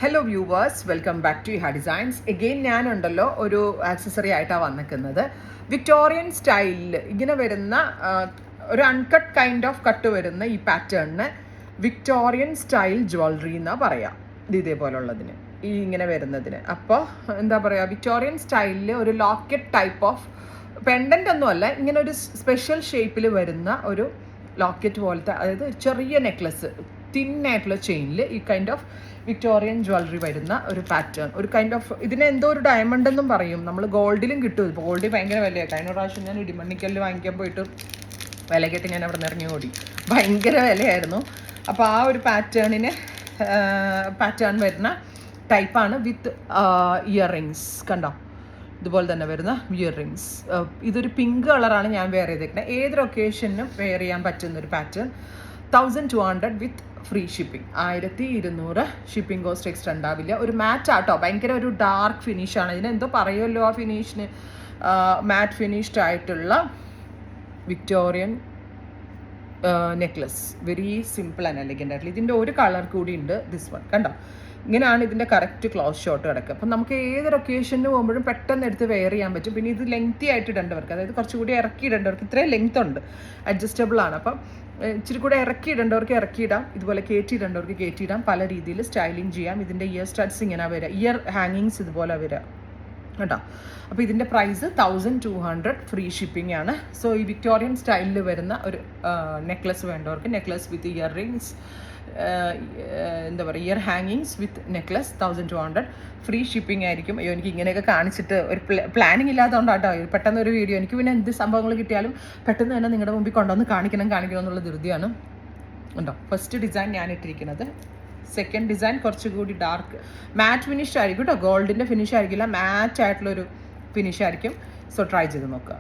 Hello viewers, welcome back to Iha designs. Again ഞാനുണ്ടല്ലോ ഒരു accessory ആയിട്ടാണ് വന്നിരിക്കുന്നത്. വിക്ടോറിയൻ സ്റ്റൈലിൽ ഇങ്ങനെ വരുന്ന ഒരു അൺകട്ട് കൈൻഡ് ഓഫ് കട്ട് വരുന്ന ഈ പാറ്റേണിന് വിക്ടോറിയൻ സ്റ്റൈൽ ജ്വല്ലറി എന്നാണ് പറയാം. ഇതേപോലുള്ളതിന് ഈ ഇങ്ങനെ വരുന്നതിന്. അപ്പോൾ എന്താ പറയുക, വിക്ടോറിയൻ സ്റ്റൈലിൽ ഒരു ലോക്കറ്റ് ടൈപ്പ് ഓഫ് പെൻഡൻ്റ് ഒന്നുമല്ല, ഇങ്ങനെ ഒരു സ്പെഷ്യൽ ഷേപ്പിൽ വരുന്ന ഒരു ലോക്കറ്റ് പോലത്തെ, അതായത് ചെറിയ നെക്ലസ്, തിന്നായിട്ടുള്ള ചെയിനിൽ ഈ കൈൻഡ് ഓഫ് വിക്ടോറിയൻ ജ്വല്ലറി വരുന്ന ഒരു പാറ്റേൺ, ഒരു കൈൻഡ് ഓഫ് ഇതിന് എന്തോ ഒരു ഡയമണ്ട് എന്നും പറയും. നമ്മൾ ഗോൾഡിലും കിട്ടും. ഇപ്പോൾ ഗോൾഡിൽ ഭയങ്കര വിലയാണ്. കഴിഞ്ഞ പ്രാവശ്യം ഞാൻ ഇടിമണ്ണിക്കല്ല് വാങ്ങിക്കാൻ പോയിട്ട് വില കെട്ടി ഞാൻ അവിടെ നിന്ന് ഇറങ്ങി ഓടി. ഭയങ്കര വിലയായിരുന്നു. അപ്പോൾ ആ ഒരു പാറ്റേൺ വരുന്ന ടൈപ്പാണ് വിത്ത് ഇയർ റിങ്സ്. കണ്ടോ, ഇതുപോലെ തന്നെ വരുന്ന ഇയർ റിങ്സ്. ഇതൊരു പിങ്ക് കളറാണ് ഞാൻ വെയർ ചെയ്തേക്കുന്നത്. ഏതൊരു ഒക്കേഷനും വെയർ ചെയ്യാൻ പറ്റുന്നൊരു പാറ്റേൺ. 1200 വിത്ത് free shipping. 1200 shipping cost extra ഉണ്ടാവില്ല. ഒരു മാറ്റ് ആട്ടോ, ഭയങ്കര ഒരു ഡാർക്ക് ഫിനിഷാണ്. ഇതിനെന്തോ പറയുമല്ലോ ആ ഫിനിഷിന്, മാറ്റ് ഫിനിഷ്ഡ് ആയിട്ടുള്ള Victorian necklace. Very simple and elegant ആയിട്ടുള്ള. ഇതിൻ്റെ ഒരു കളർ കൂടി ഉണ്ട്, ദിസ് വൺ. കണ്ടോ, ഇങ്ങനെയാണ് ഇതിൻ്റെ കറക്റ്റ് ക്ലോസ് ഷോട്ട് കിടക്കുക. അപ്പം നമുക്ക് ഏതൊരു ഒക്കേഷന് പോകുമ്പോഴും പെട്ടെന്ന് എടുത്ത് വെയർ ചെയ്യാൻ പറ്റും. പിന്നെ ഇത് ലെങ്തി ആയിട്ട് ഇടേണ്ടവർക്ക്, അതായത് കുറച്ചുകൂടി ഇറക്കി ഇടേണ്ടവർക്ക്, ഇത്രയും ലെങ്ത് ഉണ്ട്, അഡ്ജസ്റ്റബിൾ ആണ്. അപ്പം ഇച്ചിരി കൂടെ ഇറക്കി ഇടേണ്ടവർക്ക് ഇറക്കിയിടാം, ഇതുപോലെ കയറ്റി ഇടേണ്ടവർക്ക് കയറ്റിയിടാം. പല രീതിയിൽ സ്റ്റൈലിങ് ചെയ്യാം. ഇതിൻ്റെ ഇയർ സ്റ്റഡ്സ് ഇങ്ങനെ വരിക, ഇയർ ഹാങ്ങിങ്സ് ഇതുപോലെ വരിക കേട്ടോ. അപ്പോൾ ഇതിൻ്റെ പ്രൈസ് 1200 ഫ്രീ ഷിപ്പിംഗ് ആണ്. സോ ഈ വിക്ടോറിയൻ സ്റ്റൈലിൽ വരുന്ന ഒരു നെക്ലസ് വേണ്ടവർക്ക്, നെക്ലസ് വിത്ത് ഇയർ റിങ്സ്, എന്താ പറയുക, ഇയർ ഹാങ്ങിങ്സ് വിത്ത് നെക്ലസ് 1200 ഫ്രീ ഷിപ്പിംഗ് ആയിരിക്കും. അയ്യോ, എനിക്ക് ഇങ്ങനെയൊക്കെ കാണിച്ചിട്ട് ഒരു പ്ലാനിങ് ഇല്ലാത്തതുകൊണ്ടാട്ടോ പെട്ടെന്ന് ഒരു വീഡിയോ. എനിക്ക് പിന്നെ എന്ത് സംഭവങ്ങൾ കിട്ടിയാലും പെട്ടെന്ന് തന്നെ നിങ്ങളുടെ മുമ്പിൽ കൊണ്ടുവന്ന് കാണിക്കണം എന്നുള്ള ധൃതിയാണ്. ഉണ്ടോ, ഫസ്റ്റ് ഡിസൈൻ ഞാൻ ഇട്ടിരിക്കുന്നത്. സെക്കൻഡ് ഡിസൈൻ കുറച്ചുകൂടി ഡാർക്ക് മാറ്റ് ഫിനിഷ് ആയിരിക്കും കേട്ടോ. ഗോൾഡിൻ്റെ ഫിനിഷ് ആയിരിക്കില്ല, മാറ്റ് ആയിട്ടുള്ളൊരു ഫിനിഷ് ആയിരിക്കും. സോ ട്രൈ ചെയ്ത് നോക്കുക.